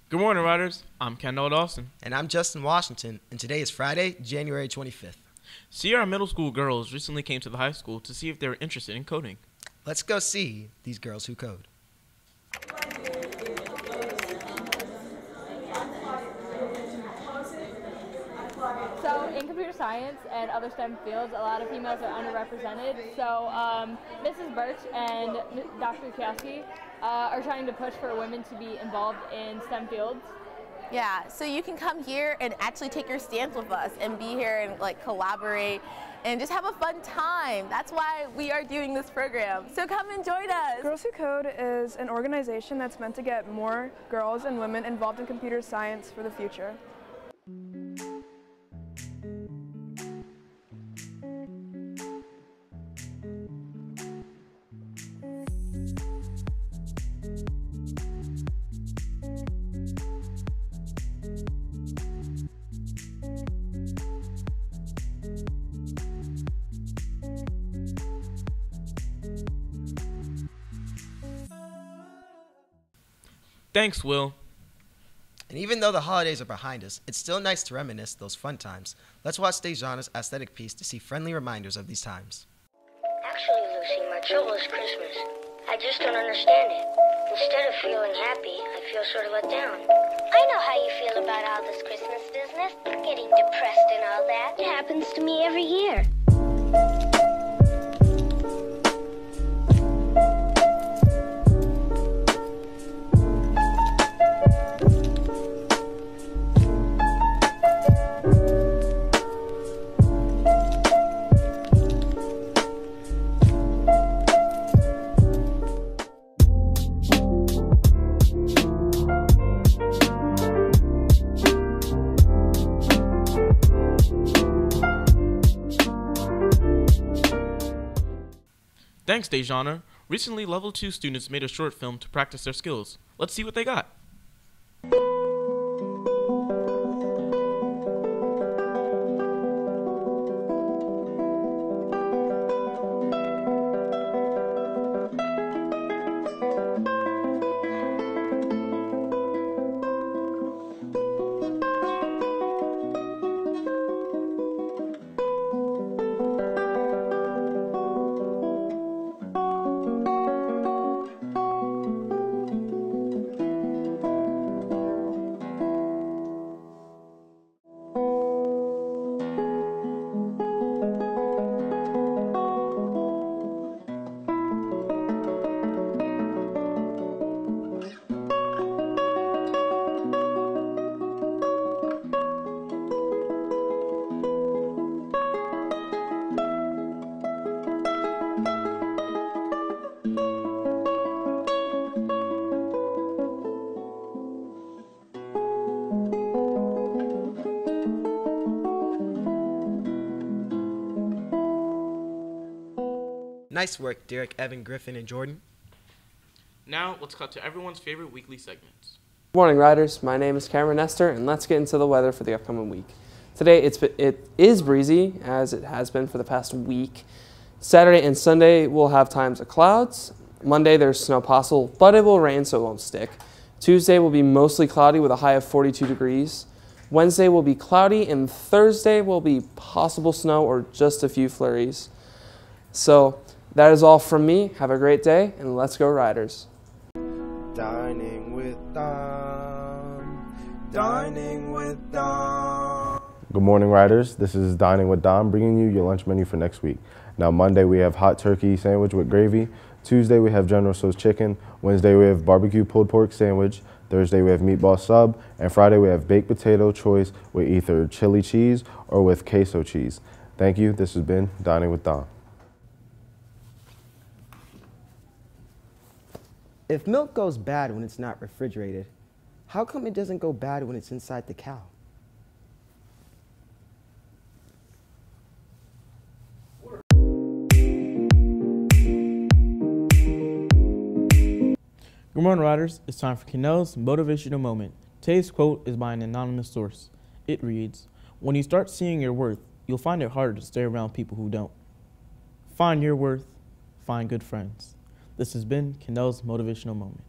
Good morning, Riders. I'm Kendall Dawson. And I'm Justin Washington, and today is Friday, January 25th. Sierra Middle School girls recently came to the high school to see if they were interested in coding. Let's go see these girls who code. So in computer science and other STEM fields, a lot of females are underrepresented. So Mrs. Birch and Dr. Kioski are trying to push for women to be involved in STEM fields. Yeah, so you can come here and actually take your stance with us and be here and collaborate and just have a fun time. That's why we are doing this program. So come and join us. Girls Who Code is an organization that's meant to get more girls and women involved in computer science for the future. Thanks, Will. And even though the holidays are behind us, it's still nice to reminisce those fun times. Let's watch Dejana's aesthetic piece to see friendly reminders of these times. Actually, Lucy, my trouble is Christmas. I just don't understand it. Instead of feeling happy, I feel sort of let down. I know how you feel about all this Christmas business, getting depressed and all that. It happens to me every year. Thanks, Dejana. Recently, Level 2 students made a short film to practice their skills. Let's see what they got. Nice work, Derek, Evan, Griffin, and Jordan. Now, let's cut to everyone's favorite weekly segments. Good morning, Riders. My name is Cameron Nestor, and let's get into the weather for the upcoming week. Today, it is breezy, as it has been for the past week. Saturday and Sunday, we'll have times of clouds. Monday, there's snow possible, but it will rain, so it won't stick. Tuesday will be mostly cloudy with a high of 42 degrees. Wednesday will be cloudy, and Thursday will be possible snow or just a few flurries. So that is all from me. Have a great day, and let's go Riders. Dining with Dom. Dining with Dom. Good morning, Riders. This is Dining with Dom, bringing you your lunch menu for next week. Now, Monday we have hot turkey sandwich with gravy. Tuesday we have General Tso's chicken. Wednesday we have barbecue pulled pork sandwich. Thursday we have meatball sub. And Friday we have baked potato choice with either chili cheese or with queso cheese. Thank you. This has been Dining with Dom. If milk goes bad when it's not refrigerated, how come it doesn't go bad when it's inside the cow? Good morning, Riders. It's time for Kendall's motivational moment. Today's quote is by an anonymous source. It reads, "When you start seeing your worth, you'll find it harder to stay around people who don't. Find your worth, find good friends." This has been Kendall's motivational moment.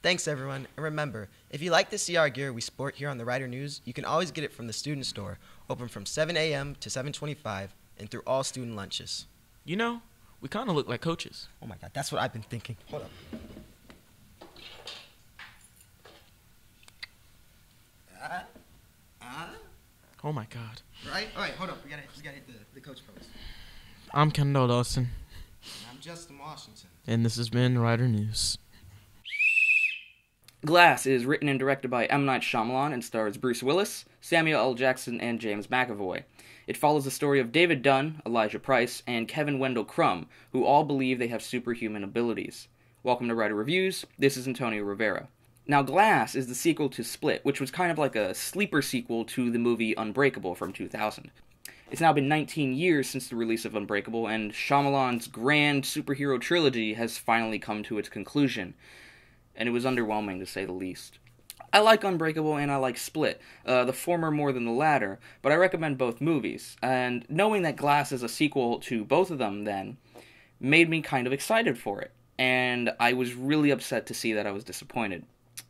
Thanks, everyone. And remember, if you like the CR gear we sport here on the Rider News, you can always get it from the student store, open from 7 a.m. to 7:25 and through all student lunches. You know, we kind of look like coaches. Oh my God, that's what I've been thinking. Hold up. Oh my God. Right? All right, hold up. We gotta hit the coach pose. I'm Kendall Dawson. And I'm Justin Washington. And this has been Rider News. Glass is written and directed by M. Night Shyamalan and stars Bruce Willis, Samuel L. Jackson, and James McAvoy. It follows the story of David Dunn, Elijah Price, and Kevin Wendell Crumb, who all believe they have superhuman abilities. Welcome to Rider Reviews. This is Antonio Rivera. Now, Glass is the sequel to Split, which was kind of like a sleeper sequel to the movie Unbreakable from 2000. It's now been 19 years since the release of Unbreakable, and Shyamalan's grand superhero trilogy has finally come to its conclusion, and it was underwhelming to say the least. I like Unbreakable and I like Split, the former more than the latter, but I recommend both movies, and knowing that Glass is a sequel to both of them then made me kind of excited for it, and I was really upset to see that I was disappointed.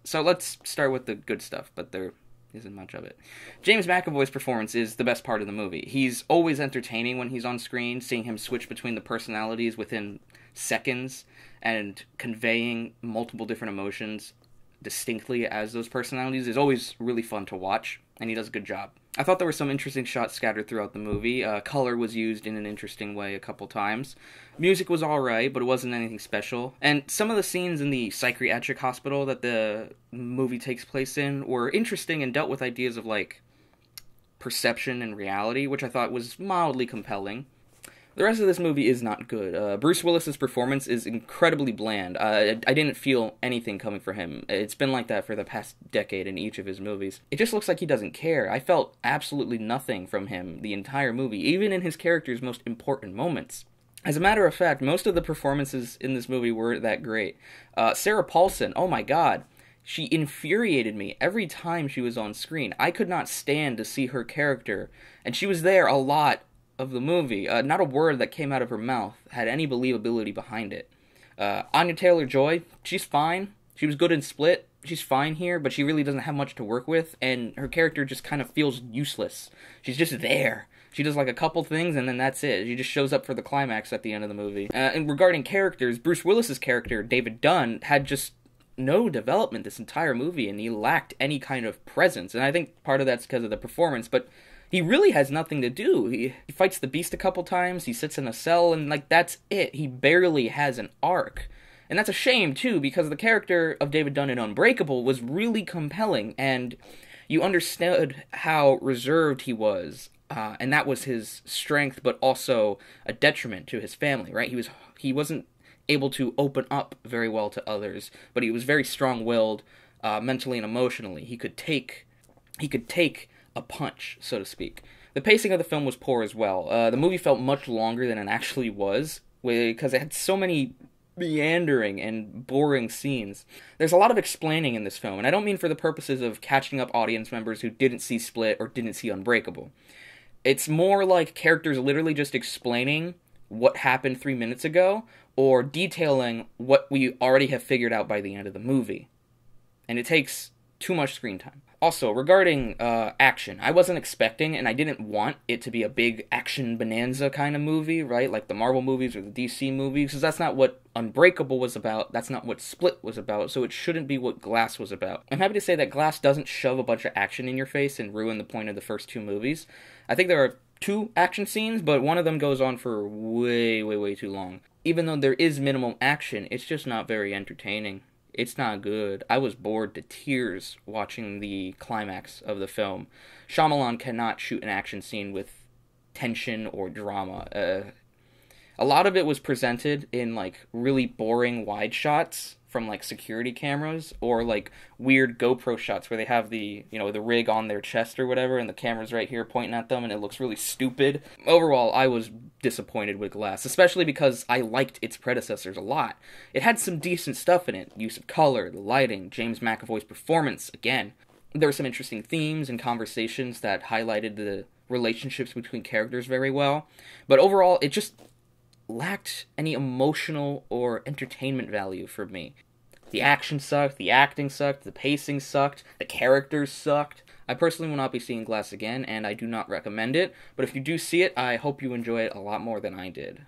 So let's start with the good stuff, but there isn't much of it. James McAvoy's performance is the best part of the movie. He's always entertaining when he's on screen, seeing him switch between the personalities within seconds and conveying multiple different emotions distinctly as those personalities is always really fun to watch, and he does a good job. I thought there were some interesting shots scattered throughout the movie. Color was used in an interesting way a couple times. Music was alright, but it wasn't anything special. And some of the scenes in the psychiatric hospital that the movie takes place in were interesting and dealt with ideas of, like, perception and reality, which I thought was mildly compelling. The rest of this movie is not good. Bruce Willis's performance is incredibly bland. I didn't feel anything coming from him. It's been like that for the past decade in each of his movies. It just looks like he doesn't care. I felt absolutely nothing from him the entire movie, even in his character's most important moments. As a matter of fact, most of the performances in this movie weren't that great. Sarah Paulson, oh my God. She infuriated me every time she was on screen. I could not stand to see her character, and she was there a lot of the movie. Not a word that came out of her mouth had any believability behind it. Anya Taylor-Joy, she's fine. She was good in Split. She's fine here, but she really doesn't have much to work with, and her character just kind of feels useless. She's just there. She does like a couple things, and then that's it. She just shows up for the climax at the end of the movie. And regarding characters, Bruce Willis's character, David Dunn, had just no development this entire movie, and he lacked any kind of presence. And I think part of that's because of the performance, but he really has nothing to do. He fights the Beast a couple times, he sits in a cell, and, like, that's it. He barely has an arc. And that's a shame, too, because the character of David Dunn in Unbreakable was really compelling, and you understood how reserved he was, and that was his strength, but also a detriment to his family, right? He wasn't able to open up very well to others, but he was very strong-willed, mentally and emotionally. He could take a punch, so to speak. The pacing of the film was poor as well. The movie felt much longer than it actually was, because it had so many meandering and boring scenes. There's a lot of explaining in this film, and I don't mean for the purposes of catching up audience members who didn't see Split or didn't see Unbreakable. It's more like characters literally just explaining what happened 3 minutes ago, or detailing what we already have figured out by the end of the movie. And it takes too much screen time. Also, regarding action, I wasn't expecting, and I didn't want it to be a big action bonanza kind of movie, right? Like the Marvel movies or the DC movies, because that's not what Unbreakable was about, that's not what Split was about, so it shouldn't be what Glass was about. I'm happy to say that Glass doesn't shove a bunch of action in your face and ruin the point of the first two movies. I think there are 2 action scenes, but one of them goes on for way too long. Even though there is minimum action, it's just not very entertaining. It's not good. I was bored to tears watching the climax of the film. Shyamalan cannot shoot an action scene with tension or drama. A lot of it was presented in, like, really boring wide shots from, like, security cameras, or, like, weird GoPro shots where they have the rig on their chest or whatever, and the camera's right here pointing at them, and it looks really stupid. Overall, I was disappointed with Glass, especially because I liked its predecessors a lot. It had some decent stuff in it. Use of color, the lighting, James McAvoy's performance, again. There were some interesting themes and conversations that highlighted the relationships between characters very well. But overall, it just lacked any emotional or entertainment value for me. The action sucked, the acting sucked, the pacing sucked, the characters sucked. I personally will not be seeing Glass again, and I do not recommend it, but if you do see it, I hope you enjoy it a lot more than I did.